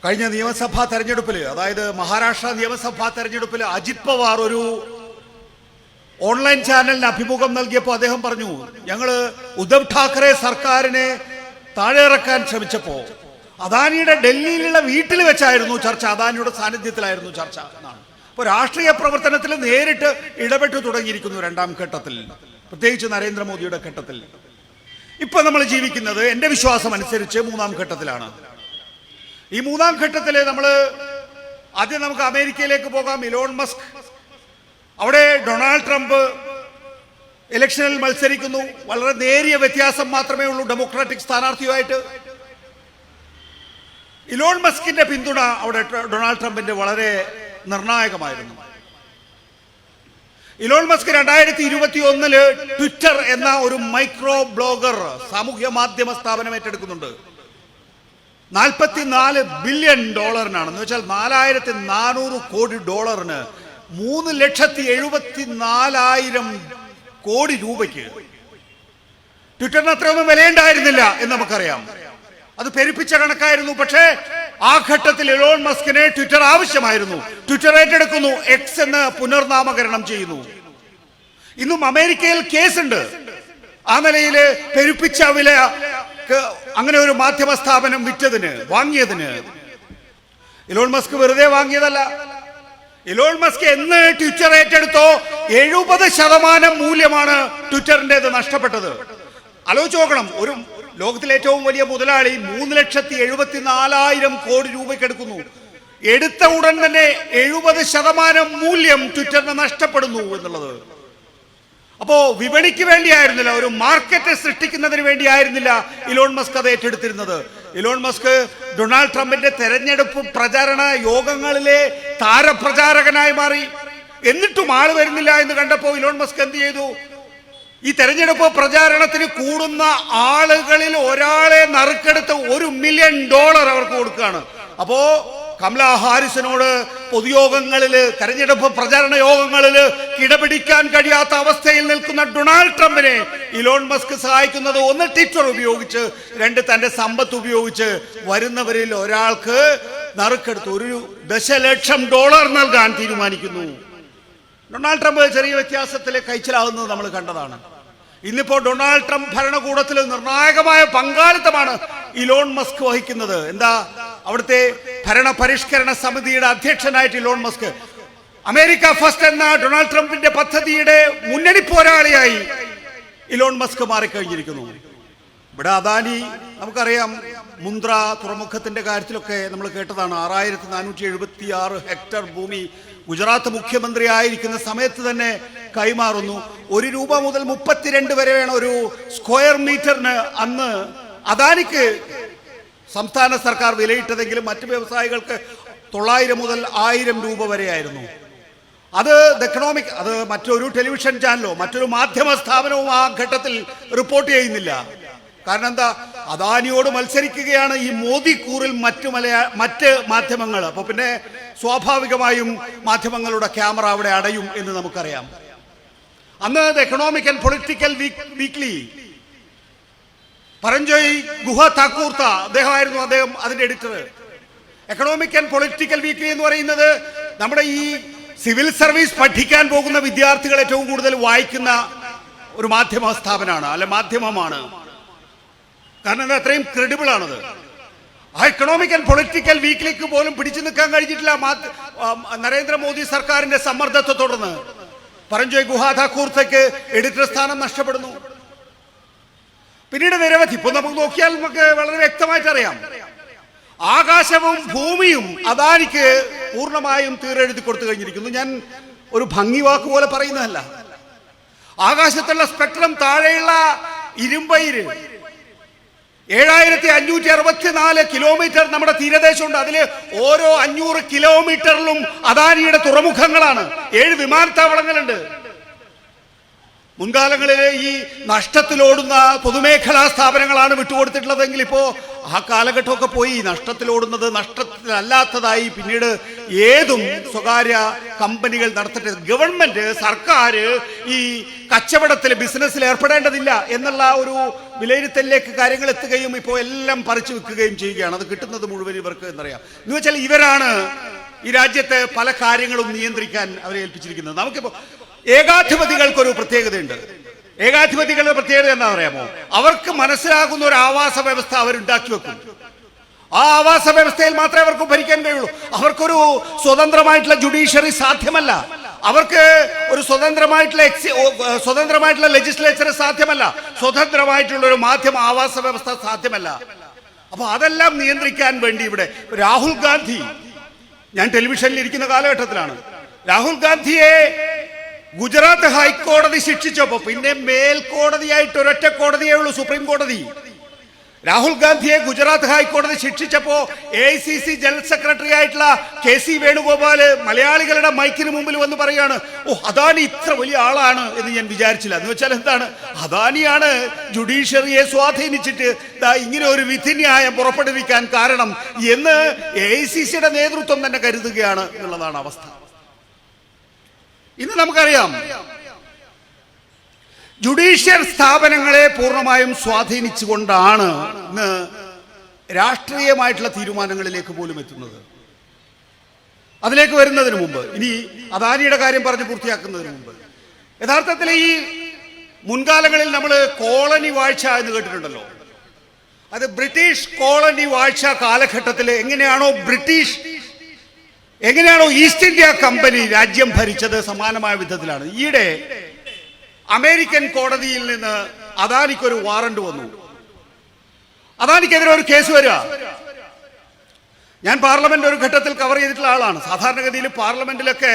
കഴിഞ്ഞ നിയമസഭാ തെരഞ്ഞെടുപ്പിൽ, അതായത് മഹാരാഷ്ട്ര നിയമസഭാ തെരഞ്ഞെടുപ്പിൽ അജിത് പവാർ ഒരു ഓൺലൈൻ ചാനലിന് അഭിമുഖം നൽകിയപ്പോൾ അദ്ദേഹം പറഞ്ഞു, ഞങ്ങൾ ഉദ്ധവ് ഠാക്കറെ സർക്കാരിനെ താഴെ ഇറക്കാൻ ശ്രമിച്ചപ്പോൾ അദാനിയുടെ ഡൽഹിയിലുള്ള വീട്ടിൽ വെച്ചായിരുന്നു ചർച്ച, അദാനിയുടെ സാന്നിധ്യത്തിലായിരുന്നു ചർച്ച എന്നാണ്. അപ്പോൾ രാഷ്ട്രീയ പ്രവർത്തനത്തിൽ നേരിട്ട് ഇടപെട്ടു തുടങ്ങിയിരിക്കുന്നു രണ്ടാം ഘട്ടത്തിൽ, പ്രത്യേകിച്ച് നരേന്ദ്രമോദിയുടെ ഘട്ടത്തിൽ. ഇപ്പൊ നമ്മൾ ജീവിക്കുന്നത് എൻ്റെ വിശ്വാസം അനുസരിച്ച് മൂന്നാം ഘട്ടത്തിലാണ്. ഈ മൂന്നാം ഘട്ടത്തിൽ ആദ്യം നമുക്ക് അമേരിക്കയിലേക്ക് പോകാം. ഇലോൺ മസ്ക്, അവിടെ ഡൊണാൾഡ് ട്രംപ് ഇലക്ഷനിൽ മത്സരിക്കുന്നു. വളരെ നേരിയ വ്യത്യാസം മാത്രമേ ഉള്ളൂ ഡെമോക്രാറ്റിക് സ്ഥാനാർത്ഥിയുമായിട്ട്. ഇലോൺ മസ്കിന്റെ പിന്തുണ അവിടെ ഡൊണാൾഡ് ട്രംപിന്റെ വളരെ നിർണായകമായിരുന്നു. ഇലോൺ മസ്ക് 2021 ട്വിറ്റർ എന്ന ഒരു മൈക്രോ ബ്ലോഗർ സാമൂഹ്യ മാധ്യമ സ്ഥാപനം ഏറ്റെടുക്കുന്നുണ്ട്. $44 ബില്യൺ എന്ന് വെച്ചാൽ $4400 കോടി, $3,74,000 കോടി രൂപയ്ക്ക്. ട്വിറ്ററിന് അത്രയൊന്നും വിലയുണ്ടായിരുന്നില്ല എന്ന് നമുക്കറിയാം, അത് പെരുപ്പിച്ച കണക്കായിരുന്നു. പക്ഷേ ആ ഘട്ടത്തിൽ ഇലോൺ മസ്കിന് ട്വിറ്റർ ആവശ്യമായിരുന്നു. ട്വിറ്റർ ഏറ്റെടുക്കുന്നു, എക്സ് എന്ന് പുനർനാമകരണം ചെയ്യുന്നു. ഇന്നും അമേരിക്കയിൽ കേസുണ്ട് ആ നിലയിൽ പെരുപ്പിച്ച വില അങ്ങനെ ഒരു മാധ്യമ സ്ഥാപനം വാങ്ങിയതിന്. ഇലോൺ മസ്ക് വെറുതെ വാങ്ങിയതല്ല. ഇലോൺ മസ്ക് എന്ന് ട്വിറ്റർ ഏറ്റെടുത്തോ 70% മൂല്യമാണ് ട്വിറ്ററിൻ്റെത് നഷ്ടപ്പെട്ടത്. ആലോചിച്ച് നോക്കണം, ഒരു ലോകത്തിലെ ഏറ്റവും വലിയ മുതലാളി 3,74,000 കോടി രൂപയ്ക്ക് എടുക്കുന്നു. എടുത്ത ഉടൻ തന്നെ 70% മൂല്യം ട്വിറ്ററിന് നഷ്ടപ്പെടുന്നു എന്നുള്ളത്. അപ്പോ വിപണിക്ക് വേണ്ടിയായിരുന്നില്ല, ഒരു മാർക്കറ്റ് സൃഷ്ടിക്കുന്നതിന് വേണ്ടിയായിരുന്നില്ല ഇലോൺ മസ്ക് അത് ഏറ്റെടുത്തിരുന്നത്. ഇലോൺ മസ്ക് ഡൊണാൾഡ് ട്രംപിന്റെ തെരഞ്ഞെടുപ്പ് പ്രചാരണ യോഗങ്ങളിലെ താരപ്രചാരകനായി മാറി. എന്നിട്ടും ആള് വരുന്നില്ല എന്ന് കണ്ടപ്പോൾ ഇലോൺ മസ്ക് എന്ത് ചെയ്തു? ഈ തെരഞ്ഞെടുപ്പ് പ്രചാരണത്തിന് കൂടുന്ന ആളുകളിൽ ഒരാളെ നറുക്കെടുത്ത് $1 മില്യൺ അവർക്ക് കൊടുക്കുകയാണ്. അപ്പോ കമലാ ഹാരിസിനോട് പൊതുയോഗങ്ങളിൽ, തെരഞ്ഞെടുപ്പ് പ്രചാരണ യോഗങ്ങളിൽ കിടപിടിക്കാൻ കഴിയാത്ത അവസ്ഥയിൽ നിൽക്കുന്ന ഡൊണാൾഡ് ട്രംപിനെ ഇലോൺ മസ്ക് സഹായിക്കുന്നത്, ഒന്ന് ട്വിറ്റർ ഉപയോഗിച്ച്, രണ്ട് തന്റെ സമ്പത്ത് ഉപയോഗിച്ച് വരുന്നവരിൽ ഒരാൾക്ക് നറുക്കെടുത്ത് $1 ദശലക്ഷം നൽകാൻ തീരുമാനിക്കുന്നു. ഡൊണാൾഡ് ട്രംപ് ചെറിയ വ്യത്യാസത്തിൽ കൈച്ചലാകുന്നത് നമ്മൾ കണ്ടതാണ്. ഇന്നിപ്പോ ഡൊണാൾഡ് ട്രംപ് ഭരണകൂടത്തിൽ നിർണായകമായ പങ്കാളിത്തമാണ് ഇലോൺ മസ്ക് വഹിക്കുന്നത്. എന്താ? അവിടുത്തെ ഭരണ പരിഷ്കരണ സമിതിയുടെ അധ്യക്ഷനായിട്ട് ഇലോൺ മസ്ക്, അമേരിക്ക ഫസ്റ്റ് എന്ന ഡൊണാൾഡ് ട്രംപിന്റെ പദ്ധതിയുടെ മുന്നണി പോരാളിയായി ഇലോൺ മസ്ക് മാറിക്കഴിഞ്ഞിരിക്കുന്നു. ഇവിടെ അദാനി, നമുക്കറിയാം, മുന്ദ്ര തുറമുഖത്തിന്റെ കാര്യത്തിലൊക്കെ നമ്മൾ കേട്ടതാണ്. 6476 ഹെക്ടർ ഭൂമി ഗുജറാത്ത് മുഖ്യമന്ത്രി ആയിരിക്കുന്ന സമയത്ത് തന്നെ കൈമാറുന്നു. $1 മുതൽ 32 വരെയാണ് ഒരു സ്ക്വയർ മീറ്ററിന് അന്ന് അദാനിക്ക് സംസ്ഥാന സർക്കാർ വിലയിട്ടതെങ്കിലും മറ്റ് വ്യവസായികൾക്ക് 900 മുതൽ 1000 രൂപ വരെയായിരുന്നു. അത് എക്കണോമിക്, അത് മറ്റൊരു ടെലിവിഷൻ ചാനലോ മറ്റൊരു മാധ്യമ സ്ഥാപനവും ആ ഘട്ടത്തിൽ റിപ്പോർട്ട് ചെയ്യുന്നില്ല. കാരണം എന്താ? അദാനിയോട് മത്സരിക്കുകയാണ് ഈ മോദി കൂറിൽ മറ്റ് മാധ്യമങ്ങൾ. അപ്പൊ പിന്നെ സ്വാഭാവികമായും മാധ്യമങ്ങളുടെ ക്യാമറ അവിടെ അടയും എന്ന് നമുക്കറിയാം. അന്ന് economic and political weekly Paranjoy ഗുഹ താക്കൂർത്ത അദ്ദേഹം അതിന്റെ editor. Economic and political weekly എന്ന് പറയുന്നത് നമ്മുടെ ഈ സിവിൽ സർവീസ് പഠിക്കാൻ പോകുന്ന വിദ്യാർത്ഥികൾ ഏറ്റവും കൂടുതൽ വായിക്കുന്ന ഒരു മാധ്യമ സ്ഥാപനമാണ്, മാധ്യമമാണ്. കാരണം അത് അത്രയും ക്രെഡിബിൾ ആണത്. ആ എക്കണോമിക് ആൻഡ് പൊളിറ്റിക്കൽ വീക്കിലേക്ക് പോലും പിടിച്ചു നിൽക്കാൻ കഴിഞ്ഞിട്ടില്ല നരേന്ദ്രമോദി സർക്കാരിന്റെ സമ്മർദ്ദത്തെ തുടർന്ന്. പരഞ്ജോയ് ഗുഹ താക്കൂർത്തയ്ക്ക് എഡിറ്റർ സ്ഥാനം നഷ്ടപ്പെടുന്നു. പിന്നീട് നിരവധി, ഇപ്പൊ നമുക്ക് നോക്കിയാൽ നമുക്ക് വളരെ വ്യക്തമായിട്ട് അറിയാം, ആകാശവും ഭൂമിയും അദാനിക്ക് പൂർണ്ണമായും തീരെഴുതി കൊടുത്തു കഴിഞ്ഞിരിക്കുന്നു. ഞാൻ ഒരു ഭംഗി വാക്ക് പോലെ പറയുന്നതല്ല. ആകാശത്തുള്ള സ്പെക്ട്രം, താഴെയുള്ള ഇരുമ്പയിര് 7564 കിലോമീറ്റർ നമ്മുടെ തീരദേശമുണ്ട്. അതിൽ ഓരോ 500 കിലോമീറ്ററിലും അദാനിയുടെ തുറമുഖങ്ങളാണ്. 7 വിമാനത്താവളങ്ങളുണ്ട്. മുൻകാലങ്ങളിലെ ഈ നഷ്ടത്തിലോടുന്ന പൊതുമേഖലാ സ്ഥാപനങ്ങളാണ് വിട്ടുകൊടുത്തിട്ടുള്ളതെങ്കിൽ ഇപ്പോ ആ കാലഘട്ടമൊക്കെ പോയി. നഷ്ടത്തിലോടുന്നത് നഷ്ടത്തിലല്ലാത്തതായി പിന്നീട് ഏതും സ്വകാര്യ കമ്പനികൾ നടത്തട്ടെ, ഗവൺമെന്റ് സർക്കാർ ഈ കച്ചവടത്തിൽ ബിസിനസ്സിൽ ഏർപ്പെടേണ്ടതില്ല എന്നുള്ള ഒരു വിലയിരുത്തലിലേക്ക് കാര്യങ്ങൾ എത്തുകയും ഇപ്പോൾ എല്ലാം പറിച്ചു വെക്കുകയും ചെയ്യുകയാണ്. അത് കിട്ടുന്നത് മുഴുവൻ ഇവർക്ക് എന്നറിയാം. എന്ന് വെച്ചാൽ ഇവരാണ് ഈ രാജ്യത്തെ പല കാര്യങ്ങളും നിയന്ത്രിക്കാൻ അവരെ ഏൽപ്പിച്ചിരിക്കുന്നത്. നമുക്കിപ്പോ ഏകാധിപതികൾക്കൊരു പ്രത്യേകതയുണ്ട്. ഏകാധിപതികളുടെ പ്രത്യേകത എന്താ പറയാമോ? അവർക്ക് മനസ്സിലാകുന്ന ഒരു ആവാസ വ്യവസ്ഥ അവരുണ്ടാക്കി വെക്കും. ആ ആവാസ വ്യവസ്ഥയിൽ മാത്രമേ അവർക്ക് ഭരിക്കാൻ കഴിയുള്ളൂ. അവർക്കൊരു സ്വതന്ത്രമായിട്ടുള്ള ജുഡീഷ്യറി സാധ്യമല്ല. അവർക്ക് ഒരു സ്വതന്ത്രമായിട്ടുള്ള ലെജിസ്ലേച്ചർ സാധ്യമല്ല. സ്വതന്ത്രമായിട്ടുള്ള ഒരു മാധ്യമ ആവാസ വ്യവസ്ഥ സാധ്യമല്ല. അപ്പൊ അതെല്ലാം നിയന്ത്രിക്കാൻ വേണ്ടി ഇവിടെ രാഹുൽ ഗാന്ധി, ഞാൻ ടെലിവിഷനിൽ ഇരിക്കുന്ന കാലഘട്ടത്തിലാണ്, രാഹുൽ ഗാന്ധിയെ ഗുജറാത്ത് ഹൈക്കോടതി ശിക്ഷിച്ചപ്പോ പിന്നെ മേൽക്കോടതിയായിട്ട് ഒരൊറ്റ കോടതിയേ ഉള്ളൂ, സുപ്രീം കോടതി. രാഹുൽ ഗാന്ധിയെ ഗുജറാത്ത് ഹൈക്കോടതി ശിക്ഷിച്ചപ്പോ AICC ജനറൽ സെക്രട്ടറി ആയിട്ടുള്ള KC വേണുഗോപാൽ മലയാളികളുടെ മൈക്കിന് മുമ്പിൽ വന്ന് പറയാണ്, ഓ അദാനി ഇത്ര വലിയ ആളാണ് എന്ന് ഞാൻ വിചാരിച്ചില്ല. എന്ന് വെച്ചാൽ എന്താണ്? അദാനിയാണ് ജുഡീഷ്യറിയെ സ്വാധീനിച്ചിട്ട് ഇങ്ങനെ ഒരു വിധിന്യായം പുറപ്പെടുവിക്കാൻ കാരണം എന്ന് AICCയുടെ നേതൃത്വം തന്നെ കരുതുകയാണ് എന്നുള്ളതാണ് അവസ്ഥ. ഇന്ന് നമുക്കറിയാം, ജുഡീഷ്യൽ സ്ഥാപനങ്ങളെ പൂർണ്ണമായും സ്വാധീനിച്ചുകൊണ്ടാണ് ഇന്ന് രാഷ്ട്രീയമായിട്ടുള്ള തീരുമാനങ്ങളിലേക്ക് പോലും എത്തുന്നത്. അതിലേക്ക് വരുന്നതിന് മുമ്പ്, ഇനി അദാനിയുടെ കാര്യം പറഞ്ഞ് പൂർത്തിയാക്കുന്നതിന് മുമ്പ്, യഥാർത്ഥത്തിൽ ഈ മുൻകാലങ്ങളിൽ നമ്മൾ കോളനി വാഴ്ച എന്ന് കേട്ടിട്ടുണ്ടല്ലോ. അത് ബ്രിട്ടീഷ് കോളനി വാഴ്ച കാലഘട്ടത്തിൽ എങ്ങനെയാണോ ഈസ്റ്റ് ഇന്ത്യ കമ്പനി രാജ്യം ഭരിച്ചത് സമാനമായ വിധത്തിലാണ്. ഈയിടെ അമേരിക്കൻ കോടതിയിൽ നിന്ന് അദാനിക്കൊരു വാറണ്ട് വന്നു. അദാനിക്കെതിരെ ഒരു കേസ് വരിക. ഞാൻ പാർലമെന്റ് ഒരു ഘട്ടത്തിൽ കവർ ചെയ്തിട്ടുള്ള ആളാണ്. സാധാരണഗതിയിൽ പാർലമെന്റിലൊക്കെ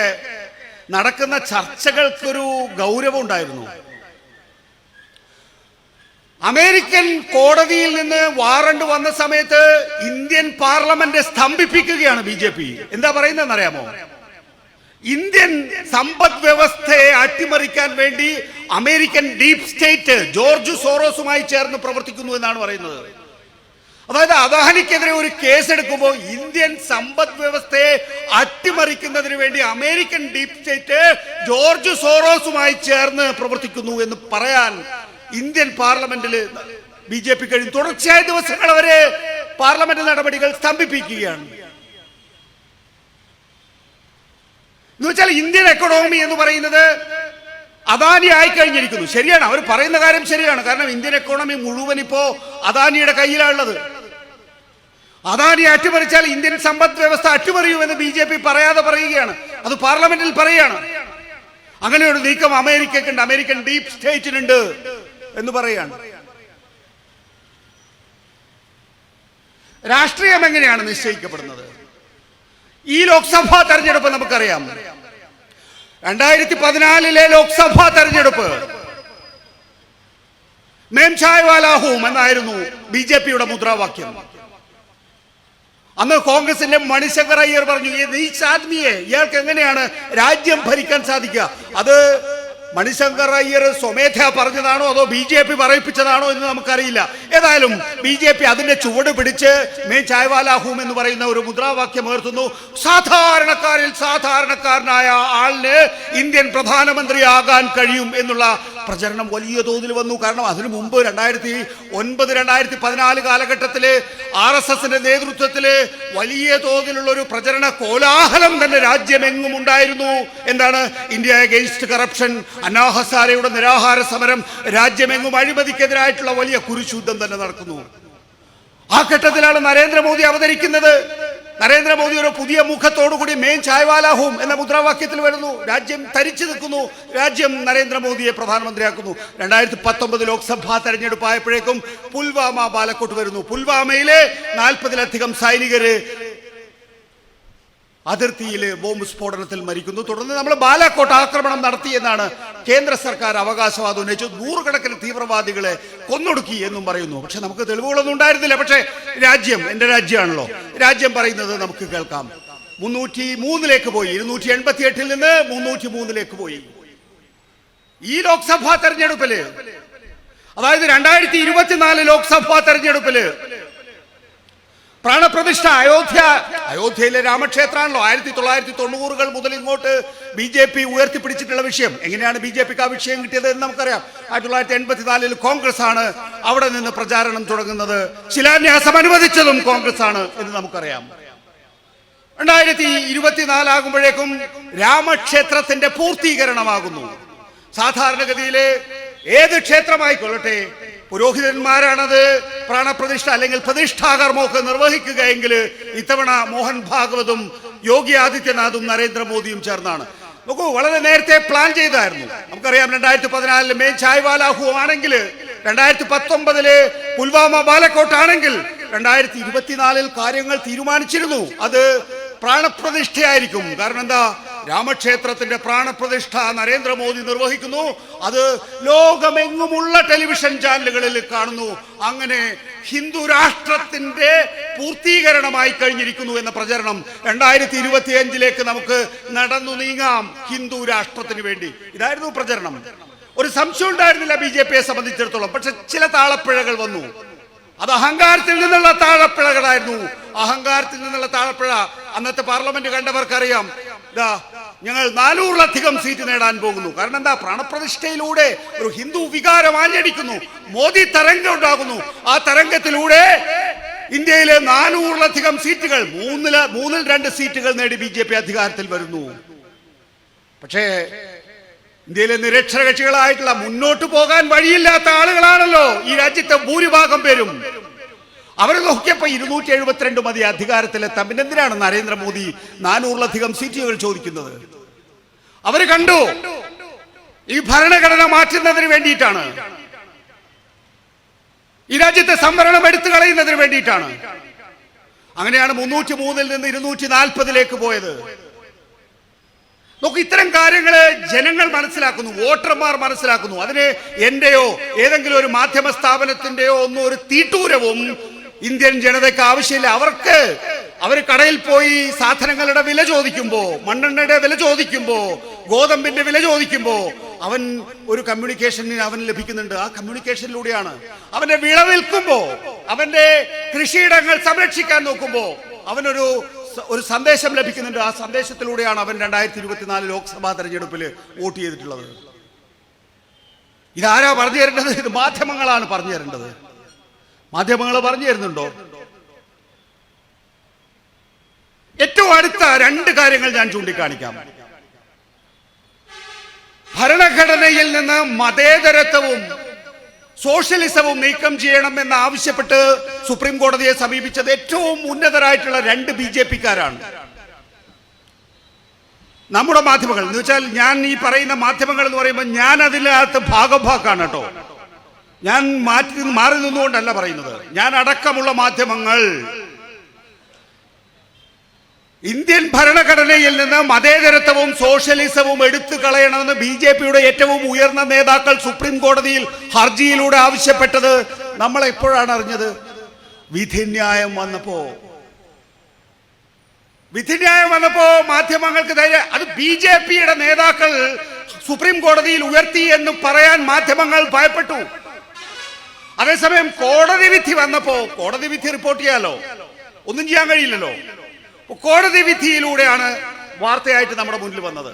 നടക്കുന്ന ചർച്ചകൾക്കൊരു ഗൗരവം ഉണ്ടായിരുന്നു. അമേരിക്കൻ കോടതിയിൽ നിന്ന് വാറണ്ട് വന്ന സമയത്ത് ഇന്ത്യൻ പാർലമെന്റ് സ്തംഭിപ്പിക്കുകയാണ് BJP. എന്താ പറയുന്നതെന്ന് അറിയാമോ? ഇന്ത്യൻ സമ്പദ് വ്യവസ്ഥയെ അട്ടിമറിക്കാൻ വേണ്ടി അമേരിക്കൻ ഡീപ് സ്റ്റേറ്റ് ജോർജ് സോറോസുമായി ചേർന്ന് പ്രവർത്തിക്കുന്നു എന്നാണ് പറയുന്നത്. അതായത് അദാനിക്കെതിരെ ഒരു കേസ് എടുക്കുമ്പോൾ ഇന്ത്യൻ സമ്പദ് വ്യവസ്ഥയെ അട്ടിമറിക്കുന്നതിന് വേണ്ടി അമേരിക്കൻ ഡീപ് സ്റ്റേറ്റ് ജോർജ് സോറോസുമായി ചേർന്ന് പ്രവർത്തിക്കുന്നു എന്ന് പറയാൻ ഇന്ത്യൻ പാർലമെന്റിൽ BJP കഴിഞ്ഞു. തുടർച്ചയായ ദിവസങ്ങൾ അവരെ പാർലമെന്റ് നടപടികൾ സ്തംഭിപ്പിക്കുകയാണ്. എന്ന് വെച്ചാൽ ഇന്ത്യൻ എക്കണോമി എന്ന് പറയുന്നത് അദാനി ആയിക്കഴിഞ്ഞിരിക്കുന്നു. ശരിയാണ്, അവർ പറയുന്ന കാര്യം ശരിയാണ്. കാരണം ഇന്ത്യൻ എക്കോണമി മുഴുവൻ ഇപ്പോ അദാനിയുടെ കയ്യിലാണുള്ളത്. അദാനി അട്ടിമറിച്ചാൽ ഇന്ത്യൻ സമ്പദ് വ്യവസ്ഥ അട്ടിമറിയുമെന്ന് BJP പറയാതെ പറയുകയാണ്. അത് പാർലമെന്റിൽ പറയുകയാണ്. അങ്ങനെ ഒരു നീക്കം അമേരിക്കക്കുണ്ട്, അമേരിക്കൻ ഡീപ് സ്റ്റേറ്റിനുണ്ട് എന്ന് പറയാണ്. രാഷ്ട്രീയം എങ്ങനെയാണ് നിശ്ചയിക്കപ്പെടുന്നത്? ഈ ലോക്സഭാ തെരഞ്ഞെടുപ്പ് നമുക്കറിയാം. 2014 ലോക്സഭാ തെരഞ്ഞെടുപ്പ് മേം ചായ് വാലാ ഹൂം എന്നായിരുന്നു BJPയുടെ മുദ്രാവാക്യം. അന്ന് കോൺഗ്രസിന്റെ മണിശങ്കർ അയ്യർ പറഞ്ഞു, ഈ ആദ്മിയെ ഇയാൾക്ക് എങ്ങനെയാണ് രാജ്യം ഭരിക്കാൻ സാധിക്കുക? അത് മണിശങ്കർ അയ്യർ സ്വമേധയാ പറഞ്ഞതാണോ അതോ BJP പറയിപ്പിച്ചതാണോ എന്ന് നമുക്കറിയില്ല. ഏതായാലും BJP അതിന്റെ ചുവട് പിടിച്ച് മേ ചായ് വാലാ ഹൂം എന്ന് പറയുന്ന ഒരു മുദ്രാവാക്യം ഉയർത്തുന്നു. സാധാരണക്കാരിൽ സാധാരണക്കാരനായ ആളിന് ഇന്ത്യൻ പ്രധാനമന്ത്രിയാകാൻ കഴിയും എന്നുള്ള പ്രചരണം വലിയ തോതിൽ വന്നു. കാരണം അതിനു മുമ്പ് 2009-2014 കാലഘട്ടത്തില് RSSന്റെ നേതൃത്വത്തില് വലിയ തോതിലുള്ള ഒരു പ്രചരണ കോലാഹലം തന്നെ രാജ്യമെങ്ങും ഉണ്ടായിരുന്നു. എന്താണ്? ഇന്ത്യ അഗെയിൻസ്റ്റ് കറപ്ഷൻ, അന്നാ ഹസാരയുടെ നിരാഹാര സമരം, രാജ്യമെങ്ങും അഴിമതിക്കെതിരായിട്ടുള്ള വലിയ കുരിശുദ്ധം തന്നെ നടക്കുന്നു. ആ ഘട്ടത്തിലാണ് നരേന്ദ്രമോദി അവതരിക്കുന്നത്. നരേന്ദ്രമോദി ഒരു പുതിയ മുഖത്തോടുകൂടി മേം ചായ് വാലാ ഹൂം എന്ന മുദ്രാവാക്യത്തിൽ വരുന്നു. രാജ്യം തരിച്ചു നിൽക്കുന്നു. രാജ്യം നരേന്ദ്രമോദിയെ പ്രധാനമന്ത്രിയാക്കുന്നു. 2019 ലോക്സഭാ തെരഞ്ഞെടുപ്പ് ആയപ്പോഴേക്കും പുൽവാമ ബാലക്കോട്ട് വരുന്നു. പുൽവാമയിലെ 40-ലധികം സൈനികര് അതിർത്തിയിൽ ബോംബ് സ്ഫോടനത്തിൽ മരിക്കുന്നു. തുടർന്ന് നമ്മൾ ബാലാക്കോട്ട് ആക്രമണം നടത്തിയെന്നാണ് കേന്ദ്ര സർക്കാർ അവകാശവാദം ഉന്നയിച്ചു. 100 തീവ്രവാദികളെ കൊന്നൊടുക്കി എന്നും പറയുന്നു. പക്ഷെ നമുക്ക് തെളിവുകളൊന്നും ഉണ്ടായിരുന്നില്ല. പക്ഷേ രാജ്യം, എന്റെ രാജ്യമാണല്ലോ, രാജ്യം പറയുന്നത് നമുക്ക് കേൾക്കാം. 303 പോയി, 288 നിന്ന് 303 പോയി. ഈ ലോക്സഭാ തെരഞ്ഞെടുപ്പില്, അതായത് 2024 ലോക്സഭാ തെരഞ്ഞെടുപ്പില് പ്രാണപ്രതിഷ്ഠ അയോധ്യയിലെ രാമക്ഷേത്രമാണല്ലോ 1990-കൾ മുതൽ ഇങ്ങോട്ട് BJP ഉയർത്തിപ്പിടിച്ചിട്ടുള്ള വിഷയം. എങ്ങനെയാണ് BJPക്ക് ആ വിഷയം കിട്ടിയത് എന്ന് നമുക്കറിയാം. 1984 കോൺഗ്രസ് ആണ് അവിടെ നിന്ന് പ്രചാരണം തുടങ്ങുന്നത്. ശിലാന്യാസം അനുവദിച്ചതും കോൺഗ്രസ് ആണ് എന്ന് നമുക്കറിയാം. 2024 ആകുമ്പോഴേക്കും രാമക്ഷേത്രത്തിന്റെ പൂർത്തീകരണമാകുന്നു. സാധാരണഗതിയിലെ ഏത് ക്ഷേത്രമായിക്കൊള്ളട്ടെ, പുരോഹിതന്മാരാണത് പ്രാണപ്രതിഷ്ഠ അല്ലെങ്കിൽ പ്രതിഷ്ഠാകർമ്മമൊക്കെ നിർവഹിക്കുക എങ്കിൽ ഇത്തവണ മോഹൻ ഭാഗവതും യോഗി ആദിത്യനാഥും നരേന്ദ്രമോദിയും ചേർന്നാണ്. നോക്കൂ, വളരെ നേരത്തെ പ്ലാൻ ചെയ്തായിരുന്നു. നമുക്കറിയാം 2014 മെയിൻ ചായ്വാലാഹു ആണെങ്കിൽ, 2019 പുൽവാമ ബാലക്കോട്ട് ആണെങ്കിൽ, 2024 കാര്യങ്ങൾ തീരുമാനിച്ചിരുന്നു. അത് പ്രാണപ്രതിഷ്ഠയായിരിക്കും. കാരണം എന്താ, രാമക്ഷേത്രത്തിന്റെ പ്രാണപ്രതിഷ്ഠ നരേന്ദ്രമോദി നിർവഹിക്കുന്നു. അത് ലോകമെങ്ങുമുള്ള ടെലിവിഷൻ ചാനലുകളിൽ കാണുന്നു. അങ്ങനെ ഹിന്ദു രാഷ്ട്രത്തിന്റെ പൂർത്തീകരണമായി കഴിഞ്ഞിരിക്കുന്നു എന്ന പ്രചരണം 2025 നമുക്ക് നടന്നു നീങ്ങാം ഹിന്ദു രാഷ്ട്രത്തിന് വേണ്ടി. ഇതായിരുന്നു പ്രചരണം. ഒരു സംശയം ഉണ്ടായിരുന്നില്ല BJPയെ സംബന്ധിച്ചിടത്തോളം. പക്ഷെ ചില താളപ്പിഴകൾ വന്നു. അത് അഹങ്കാരത്തിൽ നിന്നുള്ള താഴപ്പിഴകളായിരുന്നു. അഹങ്കാരത്തിൽ നിന്നുള്ള താഴപ്പിഴ അന്നത്തെ പാർലമെന്റ് കണ്ടവർക്കറിയാം. ഞങ്ങൾ 400-ലധികം സീറ്റ് നേടാൻ പോകുന്നു. കാരണം എന്താ, പ്രാണപ്രതിഷ്ഠയിലൂടെ ഒരു ഹിന്ദു വികാരം ആഞ്ഞടിക്കുന്നു. മോദി തരംഗം ഉണ്ടാകുന്നു. ആ തരംഗത്തിലൂടെ ഇന്ത്യയിലെ 400-ലധികം സീറ്റുകൾ, മൂന്നിൽ 2 സീറ്റുകൾ നേടി BJP അധികാരത്തിൽ വരുന്നു. പക്ഷേ ഇന്ത്യയിലെ നിരക്ഷരകക്ഷികളായിട്ടുള്ള, മുന്നോട്ട് പോകാൻ വഴിയില്ലാത്ത ആളുകളാണല്ലോ ഈ രാജ്യത്തെ ഭൂരിഭാഗം പേരും. അവർ നോക്കിയപ്പോ 272 മതി അധികാരത്തിലെത്താൻ. പിന്നെ എന്തിനാണ് നരേന്ദ്രമോദി 400-ലധികം സീറ്റുകൾ ചോദിക്കുന്നത്? അവര് കണ്ടു ഈ ഭരണഘടന മാറ്റുന്നതിന് വേണ്ടിയിട്ടാണ്, ഈ രാജ്യത്തെ സംവരണം എടുത്തു കളയുന്നതിന് വേണ്ടിയിട്ടാണ്. അങ്ങനെയാണ് 303-ൽ നിന്ന് 240-ലേക്ക് പോയത്. നോക്കൂ, ഇത്തരം കാര്യങ്ങള് ജനങ്ങൾ മനസ്സിലാക്കുന്നു, വോട്ടർമാർ മനസ്സിലാക്കുന്നു. അതിന് എന്റെയോ ഏതെങ്കിലും ഒരു മാധ്യമ സ്ഥാപനത്തിന്റെയോ ഒന്നും ഒരു തീട്ടൂരവും ഇന്ത്യൻ ജനതയ്ക്ക് ആവശ്യമില്ല. അവർ കടയിൽ പോയി സാധനങ്ങളുടെ വില ചോദിക്കുമ്പോ, മണ്ണെണ്ണയുടെ വില ചോദിക്കുമ്പോ, ഗോതമ്പിന്റെ വില ചോദിക്കുമ്പോ അവൻ ഒരു കമ്മ്യൂണിക്കേഷന് അവൻ ലഭിക്കുന്നുണ്ട്. ആ കമ്മ്യൂണിക്കേഷനിലൂടെയാണ് അവന്റെ വിളവിൽക്കുമ്പോ, അവന്റെ കൃഷിയിടങ്ങൾ സംരക്ഷിക്കാൻ നോക്കുമ്പോ അവനൊരു സന്ദേശം ലഭിക്കുന്നുണ്ട്. ആ സന്ദേശത്തിലൂടെയാണ് അവൻ 2024 ലോക്സഭാ തെരഞ്ഞെടുപ്പിൽ വോട്ട് ചെയ്തിട്ടുള്ളത്. ഇതാരാ പറഞ്ഞു തരേണ്ടത്? ഇത് മാധ്യമങ്ങളാണ് പറഞ്ഞു തരേണ്ടത്. മാധ്യമങ്ങൾ പറഞ്ഞു തരുന്നുണ്ടോ? ഏറ്റവും അടുത്ത 2 കാര്യങ്ങൾ ഞാൻ ചൂണ്ടിക്കാണിക്കാം. ഭരണഘടനയിൽ നിന്ന് മതേതരത്വവും സോഷ്യലിസവും നീക്കം ചെയ്യണമെന്ന് ആവശ്യപ്പെട്ട് സുപ്രീം കോടതിയെ സമീപിച്ചത് ഏറ്റവും ഉന്നതരായിട്ടുള്ള 2 BJPക്കാരാണ്. നമ്മുടെ മാധ്യമങ്ങൾ എന്ന് വെച്ചാൽ, ഞാൻ ഈ പറയുന്ന മാധ്യമങ്ങൾ എന്ന് പറയുമ്പോൾ ഞാൻ അതിനകത്ത് ഭാഗഭാക്കാണ് കേട്ടോ. ഞാൻ മാറി നിന്നുകൊണ്ടല്ല പറയുന്നത്. ഞാൻ അടക്കമുള്ള മാധ്യമങ്ങൾ ഇന്ത്യൻ ഭരണഘടനയിൽ നിന്ന് മതേതരത്വവും സോഷ്യലിസവും എടുത്തു കളയണമെന്ന് BJPയുടെ ഏറ്റവും ഉയർന്ന നേതാക്കൾ സുപ്രീം കോടതിയിൽ ഹർജിയിലൂടെ ആവശ്യപ്പെട്ടത് നമ്മൾ എപ്പോഴാണ് അറിഞ്ഞത്? വിധിന്യായം വന്നപ്പോ മാധ്യമങ്ങൾക്ക് ധൈര്യം. അത് BJPയുടെ നേതാക്കൾ സുപ്രീം കോടതിയിൽ ഉയർത്തി എന്ന് പറയാൻ മാധ്യമങ്ങൾ ഭയപ്പെട്ടു. അതേസമയം കോടതി വിധി വന്നപ്പോ, കോടതി വിധി റിപ്പോർട്ട് ചെയ്യാലോ, ഒന്നും ചെയ്യാൻ കഴിയില്ലല്ലോ. കോടതി വിധിയിലൂടെയാണ് വാർത്തയായിട്ട് നമ്മുടെ മുന്നിൽ വന്നത്.